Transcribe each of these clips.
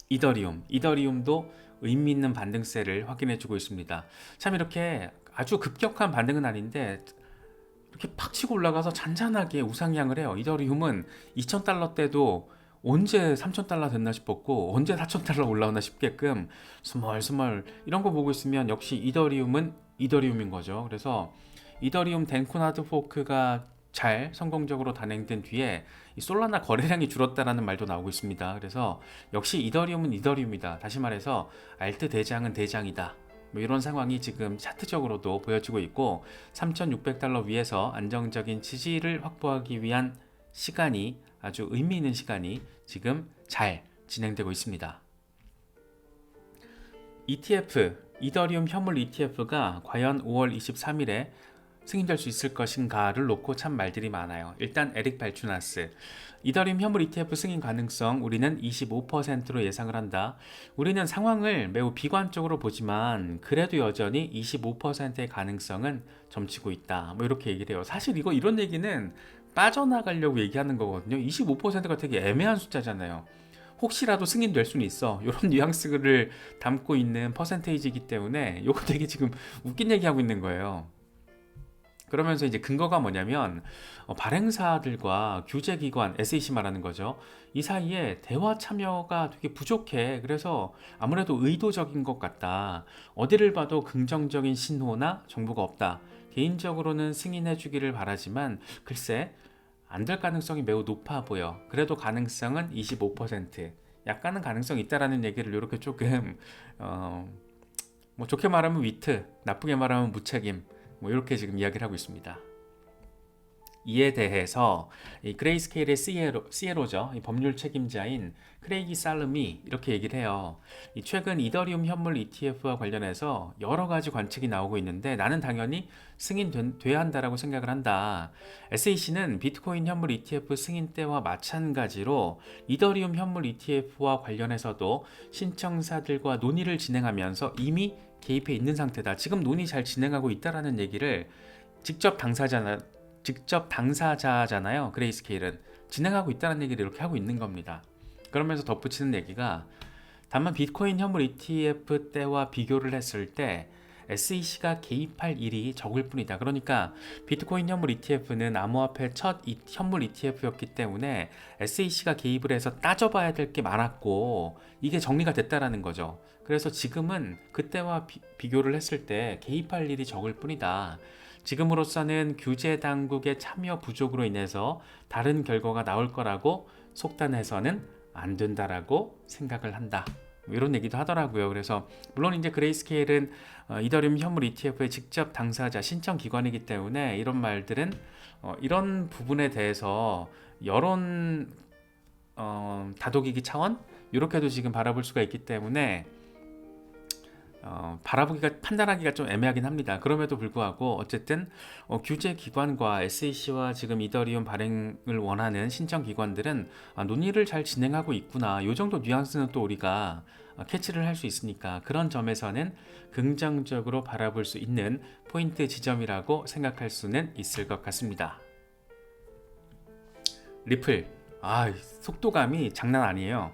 이더리움도 의미 있는 반등세를 확인해주고 있습니다. 참 이렇게 아주 급격한 반등은 아닌데 이렇게 팍 치고 올라가서 잔잔하게 우상향을 해요. 이더리움은 2,000달러 때도 언제 3,000달러 됐나 싶었고 언제 4,000달러 올라오나 싶게끔 스멀스멀 이런 거 보고 있으면 역시 이더리움은 이더리움인 거죠. 그래서 이더리움 덴코나드 포크가 잘 성공적으로 단행된 뒤에 이 솔라나 거래량이 줄었다라는 말도 나오고 있습니다. 그래서 역시 이더리움은 이더리움이다. 다시 말해서 알트 대장은 대장이다. 뭐 이런 상황이 지금 차트적으로도 보여지고 있고 3,600달러 위에서 안정적인 지지를 확보하기 위한 시간이 아주 의미 있는 시간이 지금 잘 진행되고 있습니다. ETF, 이더리움 현물 ETF가 과연 5월 23일에 승인될 수 있을 것인가를 놓고 참 말들이 많아요. 일단 에릭 발추나스, 이더리움 현물 ETF 승인 가능성 우리는 25%로 예상을 한다. 우리는 상황을 매우 비관적으로 보지만 그래도 여전히 25%의 가능성은 점치고 있다. 뭐 이렇게 얘기를 해요. 사실 이런 얘기는 빠져나가려고 얘기하는 거거든요. 25%가 되게 애매한 숫자잖아요. 혹시라도 승인될 수는 있어. 이런 뉘앙스를 담고 있는 퍼센테이지이기 때문에 이거 되게 지금 웃긴 얘기하고 있는 거예요. 그러면서 이제 근거가 뭐냐면 발행사들과 규제기관, SEC 말하는 거죠. 이 사이에 대화 참여가 되게 부족해. 그래서 아무래도 의도적인 것 같다. 어디를 봐도 긍정적인 신호나 정보가 없다. 개인적으로는 승인해 주기를 바라지만 글쎄 안 될 가능성이 매우 높아 보여. 그래도 가능성은 25%. 약간은 가능성이 있다라는 얘기를 이렇게 조금 뭐 좋게 말하면 위트, 나쁘게 말하면 무책임. 뭐 이렇게 지금 이야기를 하고 있습니다. 이에 대해서 이 그레이스케일의 CLO죠. 이 법률 책임자인 크레이기 살름이 이렇게 얘기를 해요. 최근 이더리움 현물 ETF와 관련해서 여러 가지 관측이 나오고 있는데 나는 당연히 승인돼야 한다라고 생각을 한다. SEC는 비트코인 현물 ETF 승인 때와 마찬가지로 이더리움 현물 ETF와 관련해서도 신청사들과 논의를 진행하면서 이미 개입해 있는 상태다. 지금 논의 잘 진행하고 있다라는 얘기를 직접 당사자잖아요. 그레이스케일은 진행하고 있다는 얘기를 이렇게 하고 있는 겁니다. 그러면서 덧붙이는 얘기가 다만 비트코인 현물 ETF 때와 비교를 했을 때 SEC가 개입할 일이 적을 뿐이다. 그러니까 비트코인 현물 ETF는 암호화폐 첫 현물 ETF였기 때문에 SEC가 개입을 해서 따져봐야 될 게 많았고 이게 정리가 됐다라는 거죠. 그래서 지금은 그때와 비교를 했을 때 개입할 일이 적을 뿐이다. 지금으로서는 규제 당국의 참여 부족으로 인해서 다른 결과가 나올 거라고 속단해서는 안 된다라고 생각을 한다. 이런 얘기도 하더라고요. 그래서 물론 이제 그레이스케일은 이더리움 현물 ETF의 직접 당사자 신청 기관이기 때문에 이런 말들은 이런 부분에 대해서 여론 다독이기 차원 이렇게도 지금 바라볼 수가 있기 때문에 바라보기가 판단하기가 좀 애매하긴 합니다. 그럼에도 불구하고 어쨌든 규제 기관과 SEC와 지금 이더리움 발행을 원하는 신청 기관들은 논의를 잘 진행하고 있구나. 이 정도 뉘앙스는 또 우리가 캐치를 할 수 있으니까 그런 점에서는 긍정적으로 바라볼 수 있는 포인트 지점이라고 생각할 수는 있을 것 같습니다. 리플, 속도감이 장난 아니에요.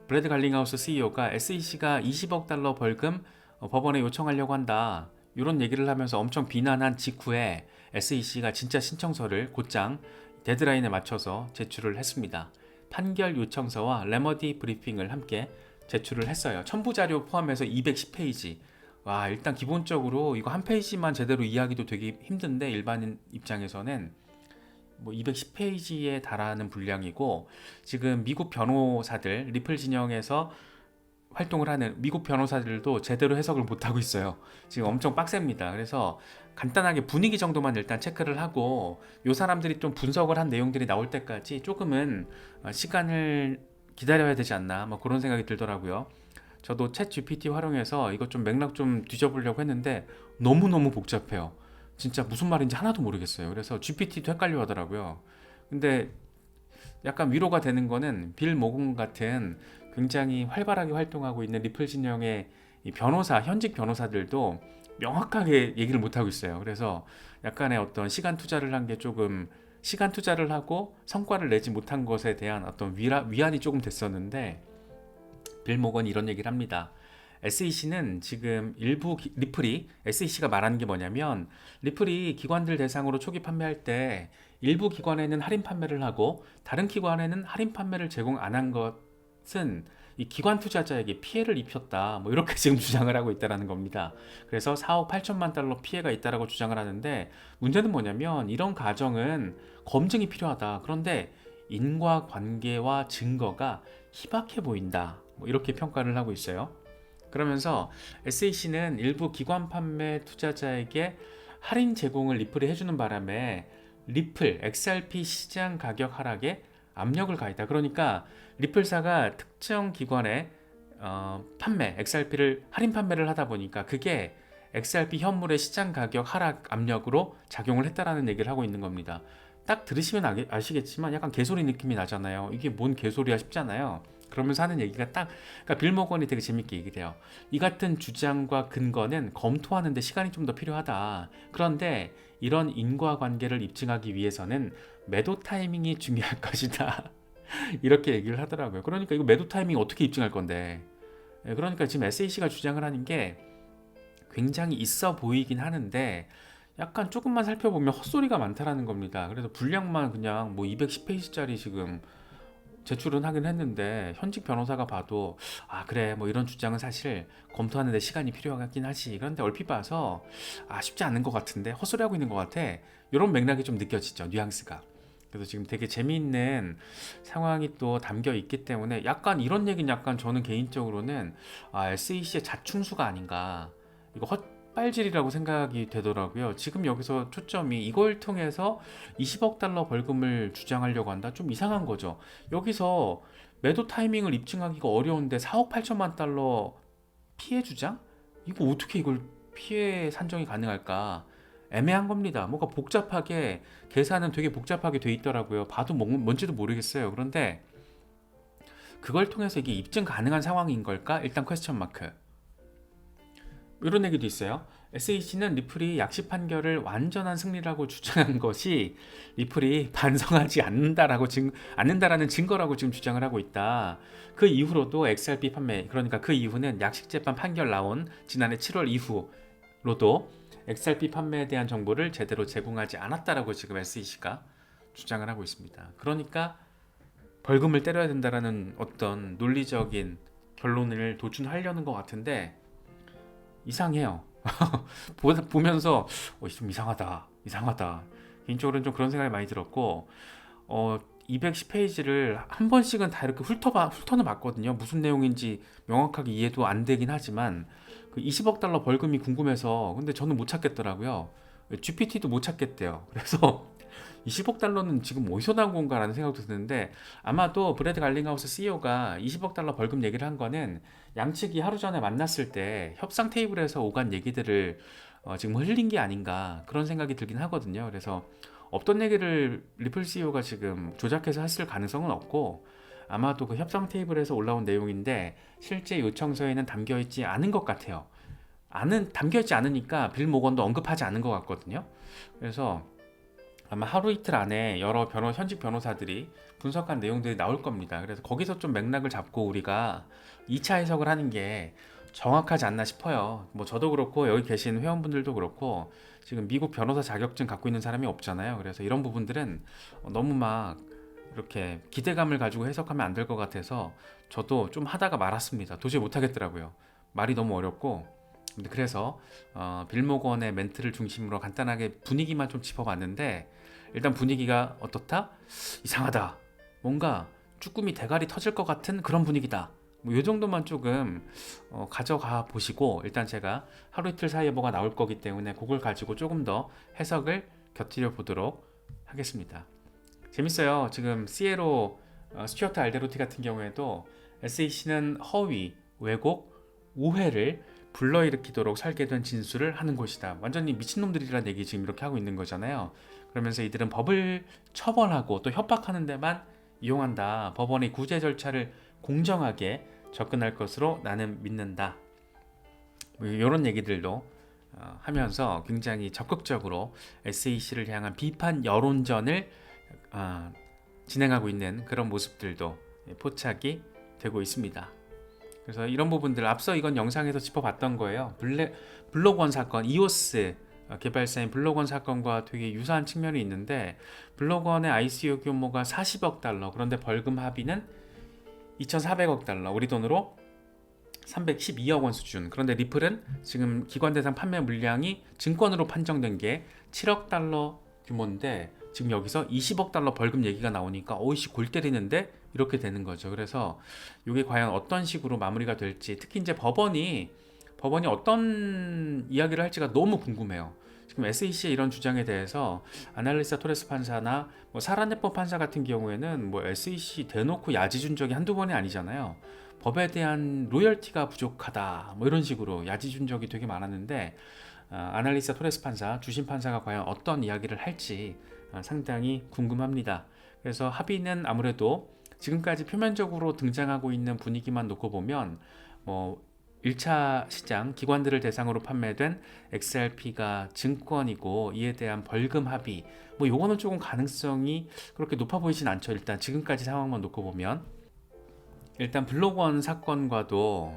브래드 갈링하우스 CEO가 SEC가 20억 달러 벌금 법원에 요청하려고 한다. 이런 얘기를 하면서 엄청 비난한 직후에 SEC가 진짜 신청서를 곧장 데드라인에 맞춰서 제출을 했습니다. 판결 요청서와 레머디 브리핑을 함께 제출을 했어요. 첨부 자료 포함해서 210페이지. 와, 일단 기본적으로 이거 한 페이지만 제대로 이해하기도 되게 힘든데 일반인 입장에서는 뭐 210페이지에 달하는 분량이고 지금 미국 변호사들 리플 진영에서 활동을 하는 미국 변호사들도 제대로 해석을 못하고 있어요. 지금 엄청 빡셉니다. 그래서 간단하게 분위기 정도만 일단 체크를 하고 요 사람들이 좀 분석을 한 내용들이 나올 때까지 조금은 시간을 기다려야 되지 않나 뭐 그런 생각이 들더라고요. 저도 챗 GPT 활용해서 이거 좀 맥락 좀 뒤져보려고 했는데 너무너무 복잡해요. 진짜 무슨 말인지 하나도 모르겠어요. 그래서 GPT도 헷갈려 하더라고요. 근데 약간 위로가 되는 거는 빌 모건 같은 굉장히 활발하게 활동하고 있는 리플 진영의 이 현직 변호사들도 명확하게 얘기를 못하고 있어요. 그래서 약간의 어떤 시간 투자를 한 게 조금 시간 투자를 하고 성과를 내지 못한 것에 대한 어떤 위안이 조금 됐었는데 빌 모건이 이런 얘기를 합니다. SEC는 지금 일부 리플이 SEC가 말하는 게 뭐냐면 리플이 기관들 대상으로 초기 판매할 때 일부 기관에는 할인 판매를 하고 다른 기관에는 할인 판매를 제공 안 한 것은 이 기관 투자자에게 피해를 입혔다. 뭐 이렇게 지금 주장을 하고 있다는 겁니다. 그래서 4억 8천만 달러 피해가 있다라고 주장을 하는데 문제는 뭐냐면 이런 가정은 검증이 필요하다. 그런데 인과관계와 증거가 희박해 보인다. 뭐 이렇게 평가를 하고 있어요. 그러면서 SEC는 일부 기관 판매 투자자에게 할인 제공을 리플이 해주는 바람에 리플 XRP 시장 가격 하락에 압력을 가했다. 그러니까 리플사가 특정 기관에 판매 XRP를 할인 판매를 하다 보니까 그게 XRP 현물의 시장 가격 하락 압력으로 작용을 했다라는 얘기를 하고 있는 겁니다. 딱 들으시면 아시겠지만 약간 개소리 느낌이 나잖아요. 이게 뭔 개소리야 싶잖아요. 그러면서 하는 얘기가 딱, 그러니까 빌 모건이 되게 재밌게 얘기를 해요. 이 같은 주장과 근거는 검토하는데 시간이 좀 더 필요하다. 그런데 이런 인과관계를 입증하기 위해서는 매도 타이밍이 중요할 것이다. 이렇게 얘기를 하더라고요. 그러니까 이거 매도 타이밍 어떻게 입증할 건데? 그러니까 지금 SEC가 주장을 하는 게 굉장히 있어 보이긴 하는데 약간 조금만 살펴보면 헛소리가 많다라는 겁니다. 그래서 분량만 그냥 뭐 210페이지짜리 지금 제출은 하긴 했는데 현직 변호사가 봐도 아 그래 뭐 이런 주장은 사실 검토하는데 시간이 필요하긴 하지. 그런데 얼핏 봐서 아 쉽지 않은 것 같은데 헛소리하고 있는 것 같아. 이런 맥락이 좀 느껴지죠. 뉘앙스가. 그래서 지금 되게 재미있는 상황이 또 담겨 있기 때문에 약간 이런 얘기는 약간 저는 개인적으로는 아, SEC의 자충수가 아닌가 이거 헛발질이라고 생각이 되더라고요. 지금 여기서 초점이 이걸 통해서 20억 달러 벌금을 주장하려고 한다? 좀 이상한 거죠. 여기서 매도 타이밍을 입증하기가 어려운데 4억 8천만 달러 피해 주장? 이거 어떻게 이걸 피해 산정이 가능할까? 애매한 겁니다. 뭔가 복잡하게 계산은 되게 복잡하게 돼 있더라고요. 봐도 뭔지도 모르겠어요. 그런데 그걸 통해서 이게 입증 가능한 상황인 걸까? 일단 퀘스천 마크. 이런 얘기도 있어요. SEC는 리플이 약식 판결을 완전한 승리라고 주장한 것이 리플이 반성하지 않는다라는 증거라고 지금 주장을 하고 있다. 그 이후로도 XRP 판매, 그러니까 그 이후는 약식 재판 판결 나온 지난해 7월 이후로도 XRP 판매에 대한 정보를 제대로 제공하지 않았다라고 지금 SEC가 주장을 하고 있습니다. 그러니까 벌금을 때려야 된다라는 어떤 논리적인 결론을 도출하려는 것 같은데 이상해요. 보면서 좀 이상하다. 개인적으로는 좀 그런 생각이 많이 들었고 210페이지를 한 번씩은 다 이렇게 훑어는 봤거든요. 무슨 내용인지 명확하게 이해도 안 되긴 하지만 그 20억 달러 벌금이 궁금해서 근데 저는 못 찾겠더라고요. GPT도 못 찾겠대요. 그래서 20억 달러는 지금 어디서 나온 건가라는 생각도 드는데 아마도 브래드 갈링하우스 CEO가 20억 달러 벌금 얘기를 한 거는 양측이 하루 전에 만났을 때 협상 테이블에서 오간 얘기들을 지금 흘린 게 아닌가 그런 생각이 들긴 하거든요. 그래서 없던 얘기를 리플 CEO가 지금 조작해서 했을 가능성은 없고 아마도 그 협상 테이블에서 올라온 내용인데 실제 요청서에는 담겨있지 않은 것 같아요. 담겨있지 않으니까 빌 모건도 언급하지 않은 것 같거든요. 그래서 아마 하루 이틀 안에 여러 현직 변호사들이 분석한 내용들이 나올 겁니다. 그래서 거기서 좀 맥락을 잡고 우리가 2차 해석을 하는 게 정확하지 않나 싶어요. 뭐 저도 그렇고 여기 계신 회원분들도 그렇고 지금 미국 변호사 자격증 갖고 있는 사람이 없잖아요. 그래서 이런 부분들은 너무 막 이렇게 기대감을 가지고 해석하면 안 될 것 같아서 저도 좀 하다가 말았습니다. 도저히 못하겠더라고요. 말이 너무 어렵고 근데 그래서 빌 모건의 멘트를 중심으로 간단하게 분위기만 좀 짚어봤는데 일단 분위기가 어떻다? 이상하다. 뭔가 쭈꾸미 대가리 터질 것 같은 그런 분위기다. 뭐 이 정도만 조금 가져가 보시고 일단 제가 하루 이틀 사이에 뭐가 나올 거기 때문에 그걸 가지고 조금 더 해석을 곁들여 보도록 하겠습니다. 재밌어요. 지금 시에로 스튜어트 알데로티 같은 경우에도 SEC는 허위, 왜곡, 오해를 불러일으키도록 설계된 진술을 하는 곳이다. 완전히 미친놈들이라는 얘기 지금 이렇게 하고 있는 거잖아요. 그러면서 이들은 법을 처벌하고 또 협박하는 데만 이용한다. 법원의 구제 절차를 공정하게 접근할 것으로 나는 믿는다. 이런 얘기들도 하면서 굉장히 적극적으로 SEC를 향한 비판 여론전을 진행하고 있는 그런 모습들도 포착이 되고 있습니다. 그래서 이런 부분들 앞서 이건 영상에서 짚어봤던 거예요. 블록원 사건, 이오스 개발사인 블록원 사건과 되게 유사한 측면이 있는데, 블록원의 ICO 규모가 40억 달러, 그런데 벌금 합의는 2,400억 달러, 우리 돈으로 312억 원 수준. 그런데 리플은 지금 기관 대상 판매 물량이 증권으로 판정된 게 7억 달러 규모인데, 지금 여기서 20억 달러 벌금 얘기가 나오니까 어이씨 골 때리는데 이렇게 되는 거죠. 그래서 이게 과연 어떤 식으로 마무리가 될지, 특히 이제 법원이 어떤 이야기를 할지가 너무 궁금해요. 지금 SEC의 이런 주장에 대해서 아날리사 토레스 판사나 뭐 사라네포 판사 같은 경우에는 뭐 SEC 대놓고 야지 준 적이 한두 번이 아니잖아요. 법에 대한 로열티가 부족하다 뭐 이런 식으로 야지 준 적이 되게 많았는데, 아날리사 토레스 판사, 주심 판사가 과연 어떤 이야기를 할지 상당히 궁금합니다. 그래서 합의는 아무래도 지금까지 표면적으로 등장하고 있는 분위기만 놓고 보면 뭐 1차 시장 기관들을 대상으로 판매된 XRP가 증권이고 이에 대한 벌금 합의, 뭐 요거는 조금 가능성이 그렇게 높아 보이진 않죠. 일단 지금까지 상황만 놓고 보면 일단 블록원 사건과도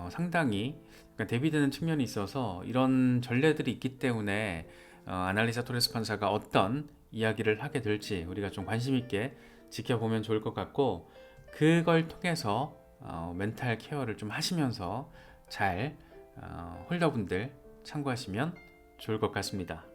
상당히 대비되는 측면이 있어서 이런 전례들이 있기 때문에 아날리사 토레스 판사가 어떤 이야기를 하게 될지 우리가 좀 관심 있게 지켜보면 좋을 것 같고, 그걸 통해서 멘탈 케어를 좀 하시면서 잘 홀더분들 참고하시면 좋을 것 같습니다.